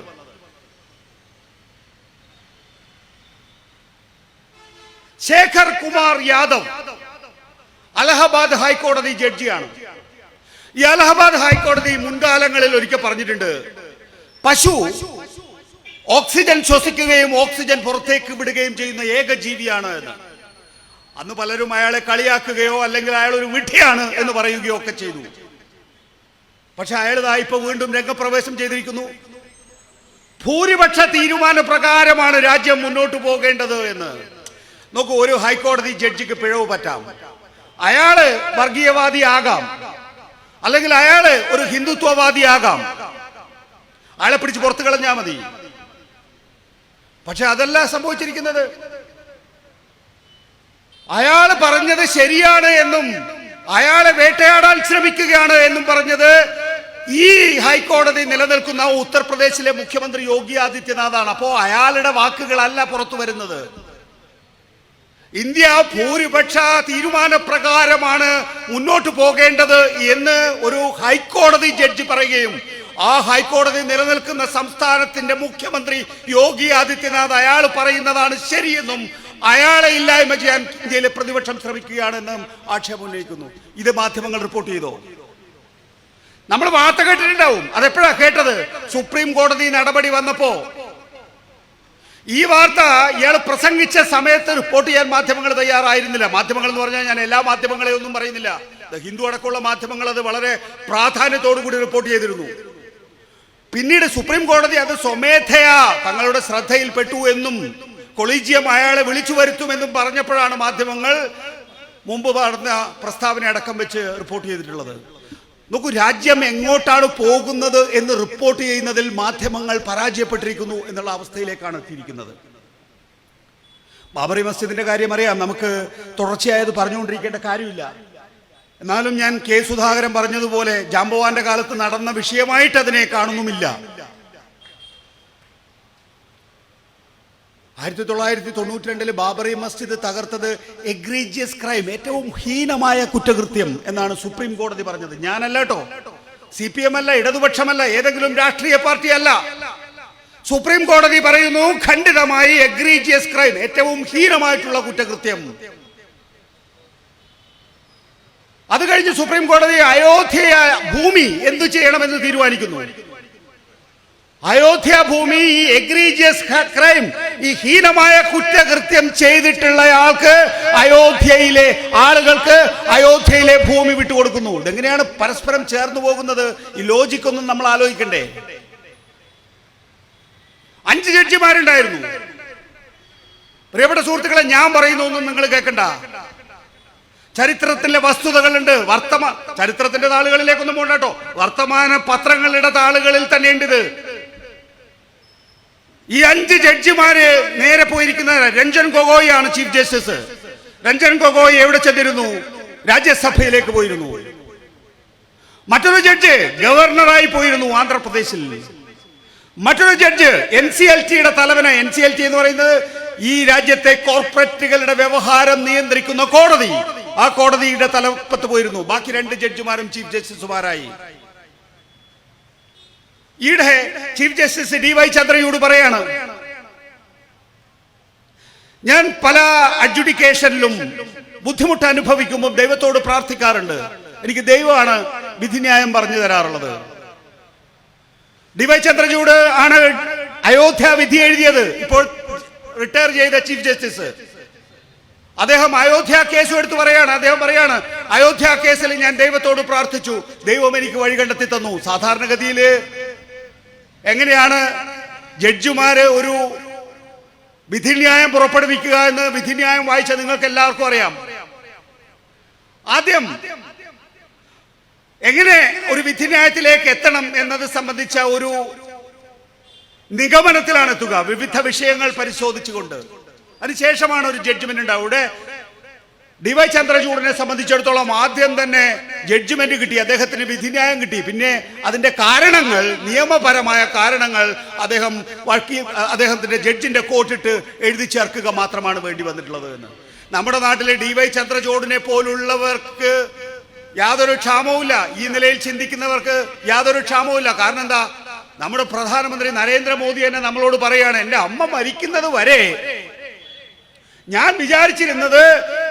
ശേഖർ കുമാർ യാദവ് അലഹബാദ് ഹൈക്കോടതി ജഡ്ജിയാണ്. ഈ അലഹബാദ് ഹൈക്കോടതി മുൻകാലങ്ങളിൽ ഒരിക്കൽ പറഞ്ഞിട്ടുണ്ട്, പശു ഓക്സിജൻ ശ്വസിക്കുകയും ഓക്സിജൻ പുറത്തേക്ക് വിടുകയും ചെയ്യുന്ന ഏക ജീവിയാണ് എന്ന്. അന്ന് പലരും അയാളെ കളിയാക്കുകയോ അല്ലെങ്കിൽ അയാൾ ഒരു വിഡ്ഢിയാണ് എന്ന് പറയുകയോ ഒക്കെ ചെയ്തു. പക്ഷെ അയാൾ ഇപ്പൊ വീണ്ടും രംഗപ്രവേശം ചെയ്തിരിക്കുന്നു. ഭൂരിപക്ഷ തീരുമാന പ്രകാരമാണ് രാജ്യം മുന്നോട്ട് പോകേണ്ടത് എന്ന്. നോക്കൂ, ഒരു ഹൈക്കോടതി ജഡ്ജിക്ക് പിഴവ് പറ്റാം. അയാള് വർഗീയവാദി ആകാം, അല്ലെങ്കിൽ അയാള് ഒരു ഹിന്ദുത്വവാദി ആകാം. അയാളെ പിടിച്ച് പുറത്തു കളഞ്ഞാൽ മതി. പക്ഷെ അതല്ല സംഭവിച്ചിരിക്കുന്നത്. അയാൾ പറഞ്ഞത് ശരിയാണ് എന്നും അയാളെ വേട്ടയാടാൻ ശ്രമിക്കുകയാണ് എന്നും പറഞ്ഞത് ഈ ഹൈക്കോടതി നിലനിൽക്കുന്ന ഉത്തർപ്രദേശിലെ മുഖ്യമന്ത്രി യോഗി ആദിത്യനാഥാണ്. അപ്പോ അയാളുടെ വാക്കുകളല്ല പുറത്തു വരുന്നത്. ഇന്ത്യ ഭൂരിപക്ഷ തീരുമാനപ്രകാരമാണ് മുന്നോട്ട് പോകേണ്ടത് എന്ന് ഒരു ഹൈക്കോടതി ജഡ്ജി പറയുകയും ആ ഹൈക്കോടതി നിലനിൽക്കുന്ന സംസ്ഥാനത്തിന്റെ മുഖ്യമന്ത്രി യോഗി ആദിത്യനാഥ് അയാൾ പറയുന്നതാണ് ശരിയെന്നും അയാളെ ഇല്ലായ്മ ചെയ്യാൻ ഇന്ത്യയിലെ പ്രതിപക്ഷം ശ്രമിക്കുകയാണെന്നും ആക്ഷേപം ഉന്നയിക്കുന്നു. ഇത് മാധ്യമങ്ങൾ റിപ്പോർട്ട് ചെയ്തോ? നമ്മൾ വാർത്ത കേട്ടിട്ടുണ്ടാവും. അതെപ്പോഴാ കേട്ടത്? സുപ്രീം കോടതി നടപടി വന്നപ്പോ. ഈ വാർത്ത ഇയാൾ പ്രസംഗിച്ച സമയത്ത് റിപ്പോർട്ട് ചെയ്യാൻ മാധ്യമങ്ങൾ തയ്യാറായിരുന്നില്ല. മാധ്യമങ്ങൾ എന്ന് പറഞ്ഞാൽ ഞാൻ എല്ലാ മാധ്യമങ്ങളെയും ഒന്നും പറയുന്നില്ല. ഹിന്ദു അടക്കമുള്ള മാധ്യമങ്ങൾ അത് വളരെ പ്രാധാന്യത്തോടു കൂടി റിപ്പോർട്ട് ചെയ്തിരുന്നു. പിന്നീട് സുപ്രീം കോടതി അത് സ്വമേധയാ തങ്ങളുടെ ശ്രദ്ധയിൽപ്പെട്ടു എന്നും കൊളീജിയം അയാളെ വിളിച്ചു വരുത്തുമെന്നും പറഞ്ഞപ്പോഴാണ് മാധ്യമങ്ങൾ മുമ്പ് പറഞ്ഞ പ്രസ്താവന അടക്കം വെച്ച് റിപ്പോർട്ട് ചെയ്തിട്ടുള്ളത്. നോക്കൂ, രാജ്യം എങ്ങോട്ടാണ് പോകുന്നത് എന്ന് റിപ്പോർട്ട് ചെയ്യുന്നതിൽ മാധ്യമങ്ങൾ പരാജയപ്പെട്ടിരിക്കുന്നു എന്നുള്ള അവസ്ഥയിലേക്കാണ് എത്തിയിരിക്കുന്നത്. ബാബറി മസ്ജിദിന്റെ കാര്യം അറിയാം, നമുക്ക് തുടർച്ചയായത് പറഞ്ഞുകൊണ്ടിരിക്കേണ്ട കാര്യമില്ല. എന്നാലും ഞാൻ കെ സുധാകരൻ പറഞ്ഞതുപോലെ ജാംബവാന്റെ കാലത്ത് നടന്ന വിഷയമായിട്ട് അതിനെ കാണുന്നുമില്ല. 1992 ബാബറി മസ്ജിദ് തകർത്തത് എഗ്രീജിയസ് ക്രൈം, ഏറ്റവും ഹീനമായ കുറ്റകൃത്യം എന്നാണ് സുപ്രീം കോടതി പറഞ്ഞത്. ഞാനല്ല കേട്ടോ, CPM അല്ല, ഇടതുപക്ഷമല്ല, ഏതെങ്കിലും രാഷ്ട്രീയ പാർട്ടി അല്ല. സുപ്രീം കോടതി പറയുന്നു ഖണ്ഡിതമായി എഗ്രീജിയസ് ക്രൈം, ഏറ്റവും ഹീനമായിട്ടുള്ള കുറ്റകൃത്യം. അത് കഴിഞ്ഞ് സുപ്രീം കോടതി അയോധ്യ ഭൂമി എന്തു ചെയ്യണമെന്ന് തീരുമാനിക്കുന്നു. അയോധ്യ ഭൂമി ഈ എഗ്രീജിയസ് ക്രൈം, ഈ ഹീനമായ കുറ്റകൃത്യം ചെയ്തിട്ടുള്ള ആൾക്ക്, അയോധ്യയിലെ ആളുകൾക്ക് അയോധ്യയിലെ ഭൂമി വിട്ടുകൊടുക്കുന്നു. ഇതെങ്ങനെയാണ് പരസ്പരം ചേർന്ന് പോകുന്നത്? ഈ ലോജിക്കൊന്നും നമ്മൾ ആലോചിക്കണ്ടേ? 5 ജഡ്ജിമാരുണ്ടായിരുന്നു. പ്രിയപ്പെട്ട സുഹൃത്തുക്കളെ, ഞാൻ പറയുന്നൊന്നും നിങ്ങൾ കേൾക്കണ്ട. ചരിത്രത്തിലെ വസ്തുതകളുണ്ട്. ചരിത്രത്തിന്റെ താളുകളിലേക്കൊന്നും പോകണ്ടോ, വർത്തമാന പത്രങ്ങളുടെ താളുകളിൽ തന്നെ ഉണ്ട് ഇത്. ഈ 5 ജഡ്ജിമാര് നേരെ പോയിരിക്കുന്ന രഞ്ജൻ ഗൊഗോയ് ആണ് ചീഫ് ജസ്റ്റിസ്. രഞ്ജൻ ഗൊഗോയ് എവിടെ ചെന്നിരുന്നു? രാജ്യസഭയിലേക്ക് പോയിരുന്നു. മറ്റൊരു ജഡ്ജ് ഗവർണറായി പോയിരുന്നു ആന്ധ്രാപ്രദേശിൽ. മറ്റൊരു ജഡ്ജ് NCLT-യുടെ തലവന. NCLT എന്ന് പറയുന്നത് ഈ രാജ്യത്തെ കോർപ്പറേറ്റുകളുടെ വ്യവഹാരം നിയന്ത്രിക്കുന്ന കോടതി. ആ കോടതിയുടെ തലപ്പത്ത് പോയിരുന്നു. ബാക്കി 2 ജഡ്ജിമാരും ചീഫ് ജസ്റ്റിസുമാരായി. ഈയിടെ ചീഫ് ജസ്റ്റിസ് DY ചന്ദ്രചൂഡ് പറയാണ്, ഞാൻ പല അഡ്ജുഡിക്കേഷനിലും ബുദ്ധിമുട്ട് അനുഭവിക്കുമ്പോൾ ദൈവത്തോട് പ്രാർത്ഥിക്കാറുണ്ട്. എനിക്ക് ദൈവമാണ് വിധിന്യായം പറഞ്ഞു തരാറുള്ളത്. DY ചന്ദ്രചൂഡ് ആണ് അയോധ്യ വിധി എഴുതിയത്. ഇപ്പോൾ റിട്ടയർ ചെയ്ത ചീഫ് ജസ്റ്റിസ്. അദ്ദേഹം അയോധ്യ കേസ് എടുത്ത് പറയാണ്. അദ്ദേഹം പറയാണ്, അയോധ്യ കേസിൽ ഞാൻ ദൈവത്തോട് പ്രാർത്ഥിച്ചു, ദൈവം എനിക്ക് വഴി കണ്ടെത്തി തന്നു. സാധാരണഗതിയിൽ എങ്ങനെയാണ് ജഡ്ജിമാര് ഒരു വിധിന്യായം പുറപ്പെടുവിക്കുക എന്ന് വിധിന്യായം വായിച്ച നിങ്ങൾക്ക് എല്ലാവർക്കും അറിയാം. ആദ്യം എങ്ങനെ ഒരു വിധിന്യായത്തിലേക്ക് എത്തണം എന്നത് സംബന്ധിച്ച ഒരു നിഗമനത്തിലാണ് എത്തുക, വിവിധ വിഷയങ്ങൾ പരിശോധിച്ചുകൊണ്ട്. അതിനുശേഷമാണ് ഒരു ജഡ്ജ്മെന്റ് ഉണ്ടാവുക. ഇവിടെ DY ചന്ദ്രചൂഡിനെ സംബന്ധിച്ചിടത്തോളം ആദ്യം തന്നെ ജഡ്ജ്മെന്റ് കിട്ടി, അദ്ദേഹത്തിന് വിധിന്യായം കിട്ടി. പിന്നെ അതിന്റെ കാരണങ്ങൾ, നിയമപരമായ കാരണങ്ങൾ അദ്ദേഹത്തിന്റെ ജഡ്ജിന്റെ കോട്ടിട്ട് എഴുതി ചേർക്കുക മാത്രമാണ് വേണ്ടി വന്നിട്ടുള്ളത് എന്ന്. നമ്മുടെ നാട്ടിലെ DY ചന്ദ്രചൂഡിനെ പോലുള്ളവർക്ക് യാതൊരു ക്ഷാമവുമില്ല. ഈ നിലയിൽ ചിന്തിക്കുന്നവർക്ക് യാതൊരു ക്ഷാമവുമില്ല. കാരണം എന്താ? നമ്മുടെ പ്രധാനമന്ത്രി നരേന്ദ്രമോദി തന്നെ നമ്മളോട് പറയാണ്, എൻ്റെ അമ്മ മരിക്കുന്നത് വരെ ഞാൻ വിചാരിച്ചിരുന്നത്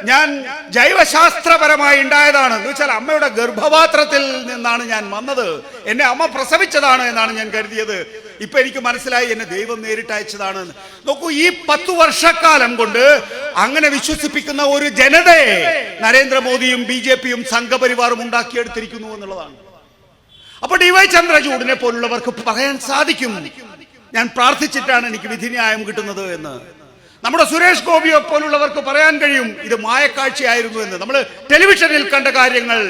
ഞാൻ ജൈവശാസ്ത്രപരമായി ഉണ്ടായതാണ്. എന്ന് വെച്ചാൽ അമ്മയുടെ ഗർഭപാത്രത്തിൽ നിന്നാണ് ഞാൻ വന്നത്, എന്നെ അമ്മ പ്രസവിച്ചതാണ് എന്നാണ് ഞാൻ കരുതിയത്. ഇപ്പൊ എനിക്ക് മനസ്സിലായി എന്നെ ദൈവം നേരിട്ട് അയച്ചതാണ്. നോക്കൂ, ഈ 10 വർഷക്കാലം കൊണ്ട് അങ്ങനെ വിശ്വസിപ്പിക്കുന്ന ഒരു ജനതയെ നരേന്ദ്രമോദിയും BJP-യും സംഘപരിവാറും ഉണ്ടാക്കിയെടുത്തിരിക്കുന്നു എന്നുള്ളതാണ്. അപ്പൊ DY ചന്ദ്രചൂഡിനെ പോലുള്ളവർക്ക് പറയാൻ സാധിക്കും, ഞാൻ പ്രാർത്ഥിച്ചിട്ടാണ് എനിക്ക് വിധിന്യായം കിട്ടുന്നത് എന്ന്. നമ്മുടെ സുരേഷ് ഗോപിയെ പോലുള്ളവർക്ക് പറയാൻ കഴിയും, ഇത് മായക്കാഴ്ചയായിരുന്നു എന്ന്. നമ്മൾ ടെലിവിഷനിൽ കണ്ട കാര്യങ്ങൾ,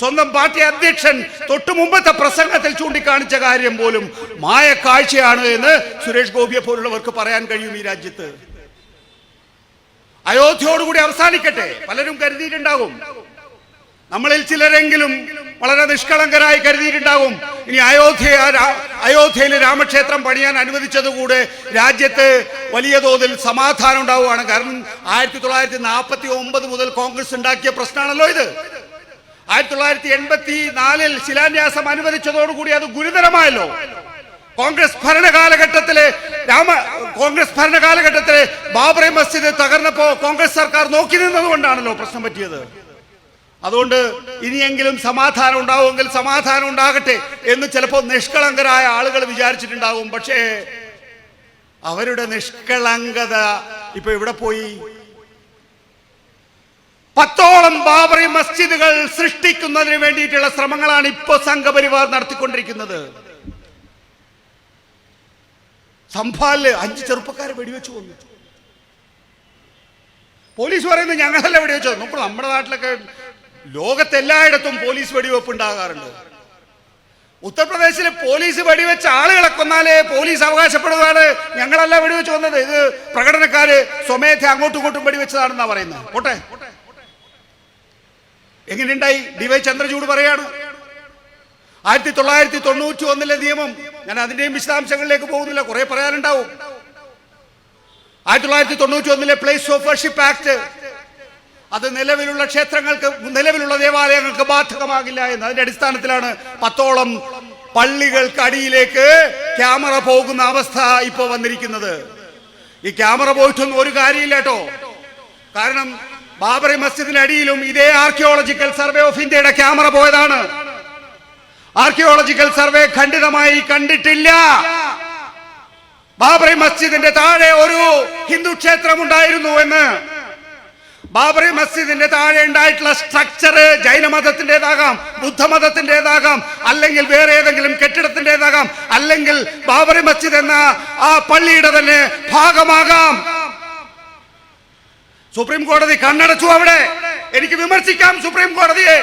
സ്വന്തം പാർട്ടി അധ്യക്ഷൻ തൊട്ടു മുമ്പത്തെ പ്രസംഗത്തിൽ ചൂണ്ടിക്കാണിച്ച കാര്യം പോലും മായക്കാഴ്ചയാണ് എന്ന് സുരേഷ് ഗോപിയെ പോലുള്ളവർക്ക് പറയാൻ കഴിയും. ഈ രാജ്യത്ത് അയോധ്യയോടുകൂടി അവസാനിക്കട്ടെ, പലരും കരുതിയിട്ടുണ്ടാകും. നമ്മളിൽ ചിലരെങ്കിലും വളരെ നിഷ്കളങ്കരായി കരുതിയിട്ടുണ്ടാകും ഇനി അയോധ്യയിൽ രാമക്ഷേത്രം പണിയാൻ അനുവദിച്ചതുകൂടെ രാജ്യത്ത് വലിയ തോതിൽ സമാധാനം ഉണ്ടാവുകയാണ്. കാരണം 1949 മുതൽ കോൺഗ്രസ് ഉണ്ടാക്കിയ പ്രശ്നമാണല്ലോ ഇത്. 1984 ശിലാന്യാസം അനുവദിച്ചതോടുകൂടി അത് ഗുരുതരമായല്ലോ. കോൺഗ്രസ് ഭരണകാലഘട്ടത്തിലെ ബാബറി മസ്ജിദ് തകർന്നപ്പോ കോൺഗ്രസ് സർക്കാർ നോക്കി നിന്നതുകൊണ്ടാണല്ലോ പ്രശ്നം പറ്റിയത്. അതുകൊണ്ട് ഇനിയെങ്കിലും സമാധാനം ഉണ്ടാവുമെങ്കിൽ സമാധാനം ഉണ്ടാകട്ടെ എന്ന് ചിലപ്പോൾ നിഷ്കളങ്കരായ ആളുകൾ വിചാരിച്ചിട്ടുണ്ടാവും. പക്ഷേ അവരുടെ നിഷ്കളങ്കത ഇപ്പൊ ഇവിടെ പോയി. 10ഓളം ബാബറി മസ്ജിദുകൾ സൃഷ്ടിക്കുന്നതിന് വേണ്ടിയിട്ടുള്ള ശ്രമങ്ങളാണ് ഇപ്പോൾ സംഘപരിവാർ നടത്തിക്കൊണ്ടിരിക്കുന്നത്. സംഭാലില് 5 ചെറുപ്പക്കാരെ വെടിവെച്ചു കൊന്നു. പോലീസ് പറയുന്നത് ഞങ്ങളല്ല വെടിവെച്ചത്. നമ്മുടെ നാട്ടിലൊക്കെ ലോകത്തെല്ലായിടത്തും പോലീസ് വെടിവെപ്പ് ഉണ്ടാകാറുണ്ട്. ഉത്തർപ്രദേശിലെ പോലീസ് വെടിവെച്ച ആളുകളെ കൊന്നാലേ പോലീസ് അവകാശപ്പെടുകയാണ് ഞങ്ങളല്ല വെടിവെച്ച് കൊന്നത്, ഇത് പ്രകടനക്കാര് സ്വമേധ അങ്ങോട്ടും ഇങ്ങോട്ടും വെടിവെച്ചതാണെന്നാ പറയുന്നത്. പോട്ടെ, എങ്ങനെയുണ്ടായി? DY ചന്ദ്രചൂഡ് പറയാണ് 1991 നിയമം. ഞാൻ അതിന്റെയും വിശദാംശങ്ങളിലേക്ക് പോകുന്നില്ല, കുറെ പറയാനുണ്ടാവും. 1991 പ്ലേസ് ഓഫ് വർഷിപ്പ് ആക്ട് അത് നിലവിലുള്ള ക്ഷേത്രങ്ങൾക്ക്, നിലവിലുള്ള ദേവാലയങ്ങൾക്ക് ബാധകമാകില്ല എന്ന്. അതിന്റെ അടിസ്ഥാനത്തിലാണ് 10ഓളം പള്ളികൾക്ക് അടിയിലേക്ക് ക്യാമറ പോകുന്ന അവസ്ഥ ഇപ്പോൾ വന്നിരിക്കുന്നത്. ഈ ക്യാമറ പോയിട്ടൊന്നും ഒരു കാര്യമില്ല കേട്ടോ. കാരണം ബാബറി മസ്ജിദിന്റെ അടിയിലും ഇതേ ആർക്കിയോളജിക്കൽ സർവേ ഓഫ് ഇന്ത്യയുടെ ക്യാമറ പോയതാണ്. ആർക്കിയോളജിക്കൽ സർവേ ഖണ്ഡിതമായി കണ്ടിട്ടില്ല. ബാബറി മസ്ജിദിന്റെ താഴെ ഒരു ഹിന്ദു ക്ഷേത്രം ഉണ്ടായിരുന്നു എന്ന്. ബാബറി മസ്ജിദിന്റെ താഴെ ഉണ്ടായിട്ടുള്ള സ്ട്രക്ചർ ജൈനമതത്തിൻ്റെതാകാം, ബുദ്ധമതത്തിൻ്റെതാകാം, അല്ലെങ്കിൽ വേറെ ഏതെങ്കിലും കെട്ടിടത്തിൻ്റെതാകാം, അല്ലെങ്കിൽ ബാബറി മസ്ജിദ് എന്ന ആ പള്ളിയുടെ തന്നെ ഭാഗമാകാം. സുപ്രീം കോടതി കണ്ണടച്ചു അവിടെ. എനിക്ക് വിമർശിക്കാം സുപ്രീം കോടതിയെ.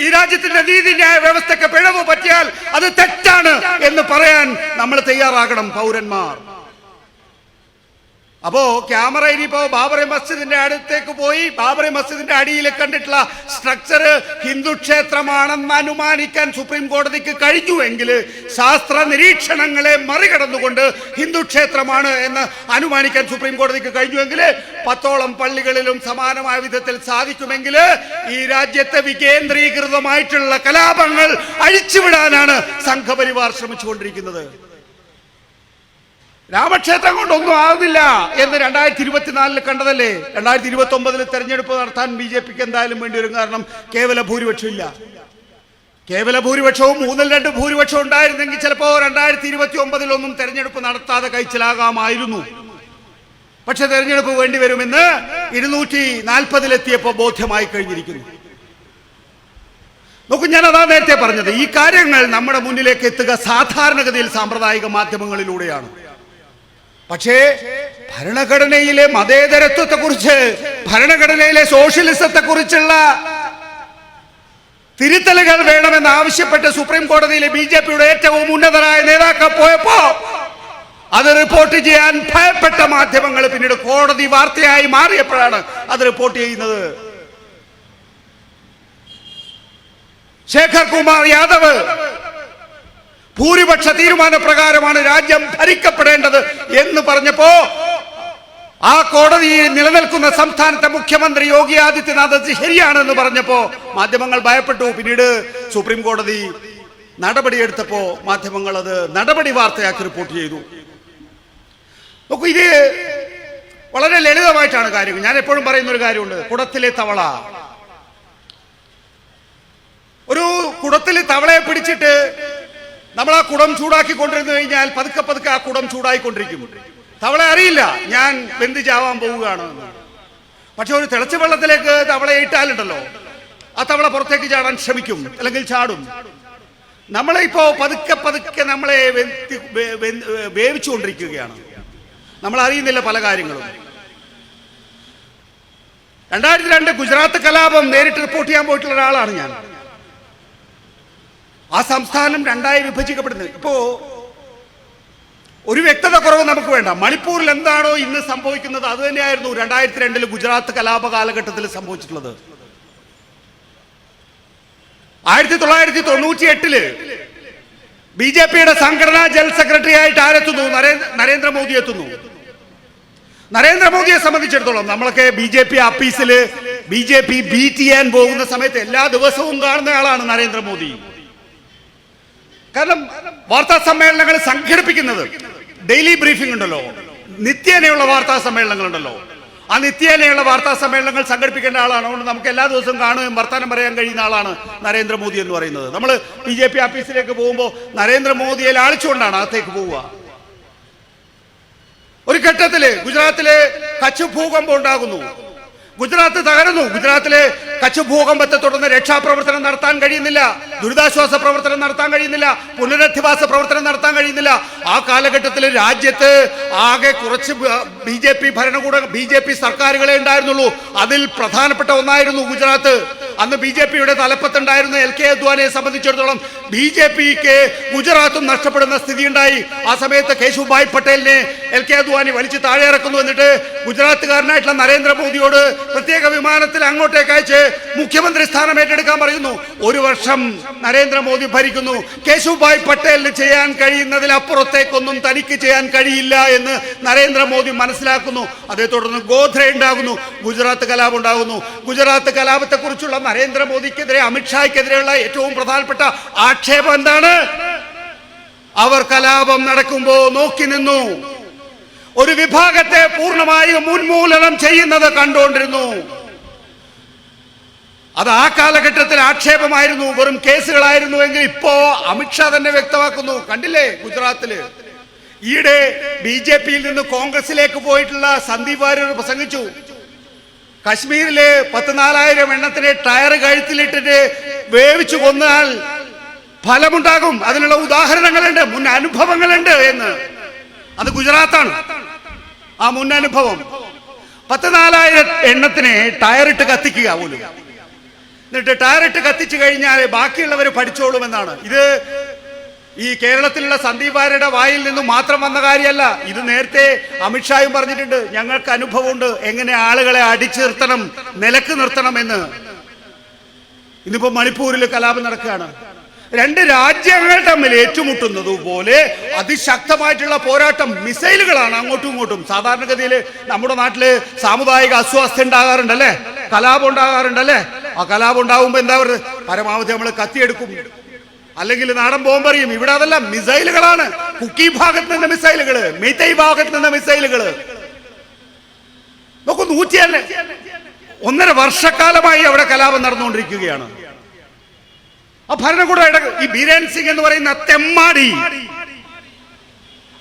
ഈ രാജ്യത്തിന്റെ നീതിന്യായ വ്യവസ്ഥയ്ക്ക് പിഴവ് പറ്റിയാൽ അത് തെറ്റാണ് എന്ന് പറയാൻ നമ്മൾ തയ്യാറാകണം പൗരന്മാർ. അപ്പോ ക്യാമറ ഇനിയിപ്പോ ബാബറി മസ്ജിദിന്റെ അടുത്തേക്ക് പോയി ബാബറി മസ്ജിദിന്റെ അടിയിൽ കണ്ടിട്ടുള്ള സ്ട്രക്ചർ ഹിന്ദു ക്ഷേത്രമാണെന്ന് അനുമാനിക്കാൻ സുപ്രീം കോടതിക്ക് കഴിഞ്ഞുവെങ്കിൽ, ശാസ്ത്ര നിരീക്ഷണങ്ങളെ മറികടന്നുകൊണ്ട് ഹിന്ദു ക്ഷേത്രമാണ് എന്ന് അനുമാനിക്കാൻ സുപ്രീം കോടതിക്ക് കഴിഞ്ഞുവെങ്കിൽ 10ഓളം പള്ളികളിലും സമാനമായ വിധത്തിൽ സാധിക്കുമെങ്കിൽ ഈ രാജ്യത്തെ വികേന്ദ്രീകൃതമായിട്ടുള്ള കലാപങ്ങൾ അഴിച്ചുവിടാനാണ് സംഘപരിവാർ ശ്രമിച്ചുകൊണ്ടിരിക്കുന്നത്. രാമക്ഷേത്രം കൊണ്ടൊന്നും ആകുന്നില്ല എന്ന് 2024 കണ്ടതല്ലേ. 2029 തെരഞ്ഞെടുപ്പ് നടത്താൻ BJPക്ക് എന്തായാലും വേണ്ടി വരും. കാരണം കേവല ഭൂരിപക്ഷം ഇല്ല. കേവല ഭൂരിപക്ഷവും 2/3 ഭൂരിപക്ഷം ഉണ്ടായിരുന്നെങ്കിൽ ചിലപ്പോൾ 2029 തെരഞ്ഞെടുപ്പ് നടത്താതെ കഴിച്ചിലാകാമായിരുന്നു. പക്ഷെ തെരഞ്ഞെടുപ്പ് വേണ്ടി വരുമെന്ന് 240 ബോധ്യമായി കഴിഞ്ഞിരിക്കുന്നു. നോക്കൂ, ഞാൻ അതാ നേരത്തെ പറഞ്ഞത്, ഈ കാര്യങ്ങൾ നമ്മുടെ മുന്നിലേക്ക് എത്തുക സാധാരണഗതിയിൽ സാമ്പ്രദായിക മാധ്യമങ്ങളിലൂടെയാണ്. പക്ഷേ ഭരണഘടനയിലെ മതേതരത്വത്തെക്കുറിച്ച്, ഭരണഘടനയിലെ സോഷ്യലിസത്തെ കുറിച്ചുള്ള തിരുത്തലുകൾ വേണമെന്ന് ആവശ്യപ്പെട്ട് സുപ്രീം കോടതിയിലെ BJPയുടെ ഏറ്റവും ഉന്നതരായ നേതാക്കൾ പോയപ്പോ അത് റിപ്പോർട്ട് ചെയ്യാൻ ഭയപ്പെട്ട മാധ്യമങ്ങൾ പിന്നീട് കോടതി വാർത്തയായി മാറിയപ്പോഴാണ് അത് റിപ്പോർട്ട് ചെയ്യുന്നത്. ശേഖർ കുമാർ യാദവ് ഭൂരിപക്ഷ തീരുമാനപ്രകാരമാണ് രാജ്യം ഭരിക്കപ്പെടേണ്ടത് എന്ന് പറഞ്ഞപ്പോ ആ കോടതിയിൽ നിലനിൽക്കുന്ന സംസ്ഥാനത്തെ മുഖ്യമന്ത്രി യോഗി ആദിത്യനാഥ് ശരിയാണെന്ന് പറഞ്ഞപ്പോ മാധ്യമങ്ങൾ ഭയപ്പെട്ടു. പിന്നീട് സുപ്രീം കോടതി നടപടിയെടുത്തപ്പോ മാധ്യമങ്ങൾ അത് നടപടി വാർത്തയാക്കി റിപ്പോർട്ട് ചെയ്തു. നോക്കൂ, ഇത് വളരെ ലളിതമായിട്ടാണ് കാര്യങ്ങൾ. ഞാൻ എപ്പോഴും പറയുന്ന ഒരു കാര്യമുണ്ട്, കുടത്തിലെ തവള. ഒരു കുടത്തിൽ തവളയെ പിടിച്ചിട്ട് നമ്മൾ ആ കുടം ചൂടാക്കിക്കൊണ്ടിരുന്നു കഴിഞ്ഞാൽ പതുക്കെ പതുക്കെ ആ കുടം ചൂടായിക്കൊണ്ടിരിക്കും. തവള അറിയില്ല ഞാൻ വെന്ത് ചാവാൻ പോവുകയാണ് എന്ന്. പക്ഷെ ഒരു തിളച്ച വെള്ളത്തിലേക്ക് തവളയെ ഇട്ടാലുണ്ടല്ലോ, ആ തവള പുറത്തേക്ക് ചാടാൻ ശ്രമിക്കും, അല്ലെങ്കിൽ ചാടും. നമ്മളെ ഇപ്പോ പതുക്കെ പതുക്കെ നമ്മളെ വേവിച്ചുകൊണ്ടിരിക്കുകയാണ്. നമ്മൾ അറിയുന്നില്ല പല കാര്യങ്ങളും. 2002 ഗുജറാത്ത് കലാപം നേരിട്ട് റിപ്പോർട്ട് ചെയ്യാൻ പോയിട്ടുള്ള ഒരാളാണ് ഞാൻ. ആ സംസ്ഥാനം 2ആയി വിഭജിക്കപ്പെടുന്നത്. ഇപ്പോ ഒരു വ്യക്തത കുറവ് നമുക്ക് വേണ്ട. മണിപ്പൂരിൽ എന്താണോ ഇന്ന് സംഭവിക്കുന്നത് അത് തന്നെയായിരുന്നു 2002 ഗുജറാത്ത് കലാപ കാലഘട്ടത്തിൽ സംഭവിച്ചിട്ടുള്ളത്. 1998 BJPയുടെ സംഘടനാ ജനറൽ സെക്രട്ടറി ആയിട്ട് ആരെത്തുന്നു? നരേന്ദ്രമോദി എത്തുന്നു. നരേന്ദ്രമോദിയെ സംബന്ധിച്ചിടത്തോളം നമ്മളൊക്കെ BJP ആഫീസിൽ BJP ബീറ്റ് ചെയ്യാൻ പോകുന്ന സമയത്ത് എല്ലാ ദിവസവും കാണുന്ന ആളാണ് നരേന്ദ്രമോദി. കാരണം വാർത്താ സമ്മേളനങ്ങൾ സംഘടിപ്പിക്കുന്നത്, ഡെയിലി ബ്രീഫിംഗ് ഉണ്ടല്ലോ, നിത്യേനയുള്ള വാർത്താ സമ്മേളനങ്ങൾ ഉണ്ടല്ലോ, ആ നിത്യേനയുള്ള വാർത്താ സമ്മേളനങ്ങൾ സംഘടിപ്പിക്കേണ്ട ആളാണ്. അതുകൊണ്ട് നമുക്ക് എല്ലാ ദിവസവും കാണുകയും വർത്തമാനം പറയാൻ കഴിയുന്ന ആളാണ് നരേന്ദ്രമോദി എന്ന് പറയുന്നത്. നമ്മൾ BJP ആഫീസിലേക്ക് പോകുമ്പോൾ നരേന്ദ്രമോദിയെ ലാളിച്ചുകൊണ്ടാണ് അകത്തേക്ക് പോവുക. ഒരു ഘട്ടത്തില് ഗുജറാത്തിലെ കച്ച് ഭൂകമ്പം ഉണ്ടാകുന്നു, ഗുജറാത്ത് തകരുന്നു. ഗുജറാത്തിലെ കച്ച് ഭൂകമ്പത്തെ തുടർന്ന് രക്ഷാപ്രവർത്തനം നടത്താൻ കഴിയുന്നില്ല, ദുരിതാശ്വാസ പ്രവർത്തനം നടത്താൻ കഴിയുന്നില്ല, പുനരധിവാസ പ്രവർത്തനം നടത്താൻ കഴിയുന്നില്ല. ആ കാലഘട്ടത്തിൽ രാജ്യത്ത് ആകെ കുറച്ച് BJP സർക്കാരുകളെ ഉണ്ടായിരുന്നുള്ളൂ. അതിൽ പ്രധാനപ്പെട്ട ഒന്നായിരുന്നു ഗുജറാത്ത്. അന്ന് BJPയുടെ തലപ്പത്തുണ്ടായിരുന്ന LK അദ്വാനിയെ സംബന്ധിച്ചിടത്തോളം BJPക്ക് ഗുജറാത്തും നഷ്ടപ്പെടുന്ന സ്ഥിതി ഉണ്ടായി. ആ സമയത്ത് കേശുഭായ് പട്ടേലിനെ LK അദ്വാനി വലിച്ചു താഴെ ഇറക്കുന്നു. എന്നിട്ട് ഗുജറാത്തുകാരനായിട്ടുള്ള നരേന്ദ്രമോദിയോട് പ്രത്യേക വിമാനത്തിൽ അങ്ങോട്ടേക്ക് അയച്ച് മുഖ്യമന്ത്രി സ്ഥാനം ഏറ്റെടുക്കാൻ പറയുന്നു. ഒരു വർഷം നരേന്ദ്രമോദി ഭരിക്കുന്നു. കേശുഭായ് പട്ടേലിന് ചെയ്യാൻ കഴിയുന്നതിലപ്പുറത്തേക്കൊന്നും തനിക്ക് ചെയ്യാൻ കഴിയില്ല എന്ന് നരേന്ദ്രമോദി മനസ്സിലാക്കുന്നു. അതേ തുടർന്ന് ഗോധ്ര ഉണ്ടാകുന്നു, ഗുജറാത്ത് കലാപം ഉണ്ടാകുന്നു. ഗുജറാത്ത് കലാപത്തെ കുറിച്ചുള്ള നരേന്ദ്രമോദിക്കെതിരെ, അമിത്ഷായ്ക്കെതിരെയുള്ള ഏറ്റവും പ്രധാനപ്പെട്ട ആക്ഷേപം എന്താണ്? അവർ കലാപം നടക്കുമ്പോൾ നോക്കി നിന്നു, ഒരു വിഭാഗത്തെ പൂർണ്ണമായും ഉന്മൂലനം ചെയ്യുന്നത് കണ്ടുകൊണ്ടിരുന്നു. അത് ആ കാലഘട്ടത്തിൽ ആക്ഷേപമായിരുന്നു, വെറും കേസുകളായിരുന്നുവെങ്കിൽ ഇപ്പോ അമിത്ഷാ തന്നെ വ്യക്തമാക്കുന്നു. കണ്ടില്ലേ ഗുജറാത്തില് ഈയിടെ BJPയിൽ നിന്ന് കോൺഗ്രസിലേക്ക് പോയിട്ടുള്ള സന്ദീപ് വാര്യർ പ്രസംഗിച്ചു. കശ്മീരിലെ 14,000 എണ്ണത്തിന് ടയർ കഴുത്തിലിട്ടിട്ട് വേവിച്ചു കൊന്നാൽ ഫലമുണ്ടാകും, അതിനുള്ള ഉദാഹരണങ്ങളുണ്ട്, മുൻ അനുഭവങ്ങളുണ്ട് എന്ന്. അത് ഗുജറാത്താണ് ആ മുൻ അനുഭവം. 14,000 എണ്ണത്തിന് ടയറിട്ട് കത്തിക്കുക പോലും, എന്നിട്ട് ടയറിട്ട് കത്തിച്ചു കഴിഞ്ഞാൽ ബാക്കിയുള്ളവർ പഠിച്ചോളുമെന്നാണ്. ഇത് ഈ കേരളത്തിലുള്ള സന്ദീപ് വാര്യരുടെ വായിൽ നിന്നും മാത്രം വന്ന കാര്യമല്ല. ഇത് നേരത്തെ അമിത്ഷായും പറഞ്ഞിട്ടുണ്ട്, ഞങ്ങൾക്ക് അനുഭവമുണ്ട് എങ്ങനെ ആളുകളെ അടിച്ചു നിർത്തണം, നിലക്ക് നിർത്തണം എന്ന്. ഇന്നിപ്പോ മണിപ്പൂരിൽ കലാപം നടക്കുകയാണ്. രണ്ട് രാജ്യങ്ങൾ തമ്മിൽ ഏറ്റുമുട്ടുന്നത് പോലെ അതിശക്തമായിട്ടുള്ള പോരാട്ടം, മിസൈലുകളാണ് അങ്ങോട്ടും ഇങ്ങോട്ടും. സാധാരണഗതിയിൽ നമ്മുടെ നാട്ടില് സാമുദായിക അസ്വാസ്ഥ്യം ഉണ്ടാകാറുണ്ടല്ലേ, കലാപം ഉണ്ടാകാറുണ്ടല്ലേ. ആ കലാപം ഉണ്ടാകുമ്പോ എന്താ പറയുക, പരമാവധി നമ്മൾ കത്തിയെടുക്കും, അല്ലെങ്കിൽ നാടൻ ബോംബെറിയും. ഇവിടെ അതല്ല, മിസൈലുകളാണ്. കുക്കി ഭാഗത്ത് നിന്ന് മിസൈലുകള്, മെയ്തൈ ഭാഗത്ത് നിന്ന് മിസൈലുകള്. നോക്കൂ, 1.5 വർഷക്കാലമായി അവിടെ കലാപം നടന്നുകൊണ്ടിരിക്കുകയാണ്. ആ ഭരണകൂടം ഈ ബീരേൻ സിംഗ് എന്ന് പറയുന്ന തെമ്മാടി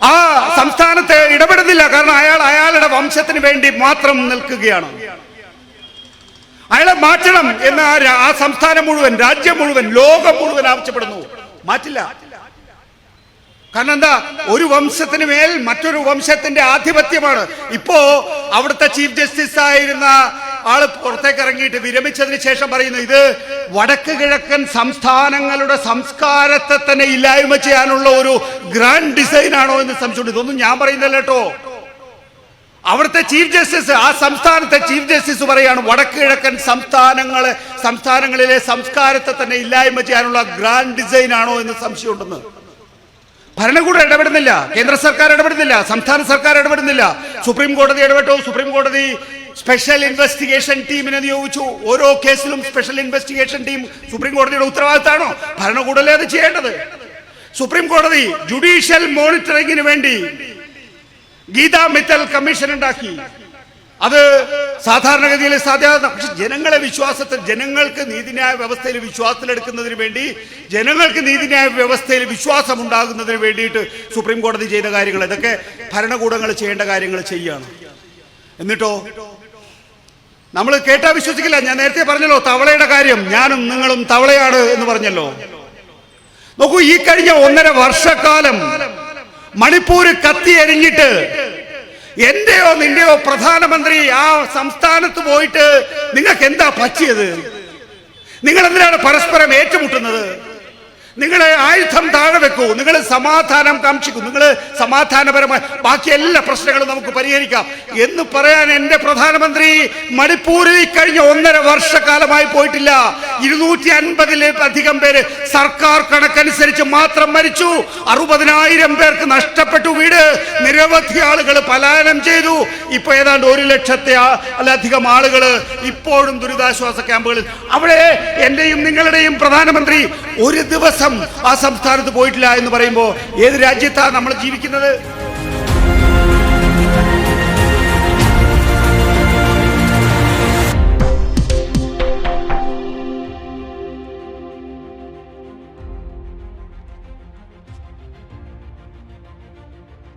ആ സംസ്ഥാനത്ത് ഇടപെടുന്നില്ല. കാരണം അയാളുടെ വംശത്തിന് വേണ്ടി മാത്രം നിൽക്കുകയാണ്. അയാളെ മാറ്റണം എന്ന് ആ സംസ്ഥാനം മുഴുവൻ, രാജ്യം മുഴുവൻ, ലോകം മുഴുവൻ ആവശ്യപ്പെടുന്നു. മാറ്റില്ല. കാരണം എന്താ, ഒരു വംശത്തിന് മേൽ മറ്റൊരു വംശത്തിന്റെ ആധിപത്യമാണ്. ഇപ്പോ അവിടുത്തെ ചീഫ് ജസ്റ്റിസ് ആയിരുന്ന ആള് പുറത്തേക്ക് ഇറങ്ങിയിട്ട് വിരമിച്ചതിന് ശേഷം പറയുന്നു, ഇത് വടക്ക് കിഴക്കൻ സംസ്ഥാനങ്ങളുടെ സംസ്കാരത്തെ തന്നെ ഇല്ലായ്മ ചെയ്യാനുള്ള ഒരു ഗ്രാൻഡ് ഡിസൈൻ ആണോ എന്ന് സംശയമുണ്ട്. ഇതൊന്നും ഞാൻ പറയുന്നില്ല കേട്ടോ. അവിടുത്തെ ചീഫ് ജസ്റ്റിസ്, ആ സംസ്ഥാനത്തെ ചീഫ് ജസ്റ്റിസ് പറയാണ്, വടക്ക് കിഴക്കൻ സംസ്ഥാനങ്ങളിലെ സംസ്കാരത്തെ തന്നെ ഇല്ലായ്മ ചെയ്യാനുള്ള ഗ്രാൻഡ് ഡിസൈൻ ആണോ എന്ന് സംശയമുണ്ടെന്ന്. ഭരണകൂടം ഇടപെടുന്നില്ല, കേന്ദ്ര സർക്കാർ ഇടപെടുന്നില്ല, സംസ്ഥാന സർക്കാർ ഇടപെടുന്നില്ല. സുപ്രീം കോടതി ഇടപെട്ടു. സുപ്രീം കോടതി സ്പെഷ്യൽ ഇൻവെസ്റ്റിഗേഷൻ ടീമിനെ നിയോഗിച്ചു. ഓരോ കേസിലും സ്പെഷ്യൽ ഇൻവെസ്റ്റിഗേഷൻ ടീം സുപ്രീം കോടതിയുടെ ഉത്തരവാദിത്തമാണോ? ഭരണകൂടമല്ലേ അത് ചെയ്യേണ്ടത്. സുപ്രീം കോടതി ജുഡീഷ്യൽ മോണിറ്ററിംഗിന് വേണ്ടി ഗീതാ മിത്തൽ കമ്മീഷൻ ഉണ്ടാക്കി. അത് സാധാരണഗതിയിൽ സാധ്യത. പക്ഷെ ജനങ്ങളെ വിശ്വാസത്തിൽ, ജനങ്ങൾക്ക് നീതിന്യായ വ്യവസ്ഥയിൽ വിശ്വാസത്തിലെടുക്കുന്നതിന് വേണ്ടി, ജനങ്ങൾക്ക് നീതിന്യായ വ്യവസ്ഥയിൽ വിശ്വാസം ഉണ്ടാകുന്നതിന് വേണ്ടിയിട്ട് സുപ്രീം കോടതി ചെയ്ത കാര്യങ്ങൾ, ഇതൊക്കെ ഭരണകൂടങ്ങൾ ചെയ്യേണ്ട കാര്യങ്ങൾ ചെയ്യാണ്. എന്നിട്ടോ നമ്മൾ കേട്ടാ വിശ്വസിക്കില്ല. ഞാൻ നേരത്തെ പറഞ്ഞല്ലോ തവളയുടെ കാര്യം, ഞാനും നിങ്ങളും തവളയാണ് എന്ന് പറഞ്ഞല്ലോ. നോക്കൂ, ഈ കഴിഞ്ഞ 1.5 വർഷക്കാലം മണിപ്പൂര് കത്തി എരിഞ്ഞിട്ട് എന്റെയോ നിന്റെയോ പ്രധാനമന്ത്രി ആ സംസ്ഥാനത്ത് പോയിട്ട് നിങ്ങൾക്ക് എന്താ പറ്റിയത്? നിങ്ങൾ എന്തിനാണ് പരസ്പരം ഏറ്റുമുട്ടുന്നത്? നിങ്ങളെ ആയുധം താഴെ വെക്കൂ, നിങ്ങൾ സമാധാനം കാക്ഷിക്കൂ, നിങ്ങൾ സമാധാനപരമായി ബാക്കി എല്ലാ പ്രശ്നങ്ങളും നമുക്ക് പരിഹരിക്കാം എന്ന് പറയാൻ എൻ്റെ പ്രധാനമന്ത്രി മണിപ്പൂരിൽ കഴിഞ്ഞ 1.5 വർഷക്കാലമായി പോയിട്ടില്ല. 250-ലധികം പേര് സർക്കാർ കണക്കനുസരിച്ച് മാത്രം മരിച്ചു. 60,000 പേർക്ക് നഷ്ടപ്പെട്ടു വീട്. നിരവധി ആളുകൾ പലായനം ചെയ്തു. ഇപ്പൊ ഏതാണ്ട് 1,00,000-ലധികം ആളുകൾ ഇപ്പോഴും ദുരിതാശ്വാസ ക്യാമ്പുകളിൽ. അവിടെ എന്റെയും നിങ്ങളുടെയും പ്രധാനമന്ത്രി ഒരു ദിവസം ആ സംസ്ഥാനത്ത് പോയിട്ടില്ല എന്ന് പറയുമ്പോൾ ഏത് രാജ്യത്താണ് നമ്മൾ ജീവിക്കുന്നത്?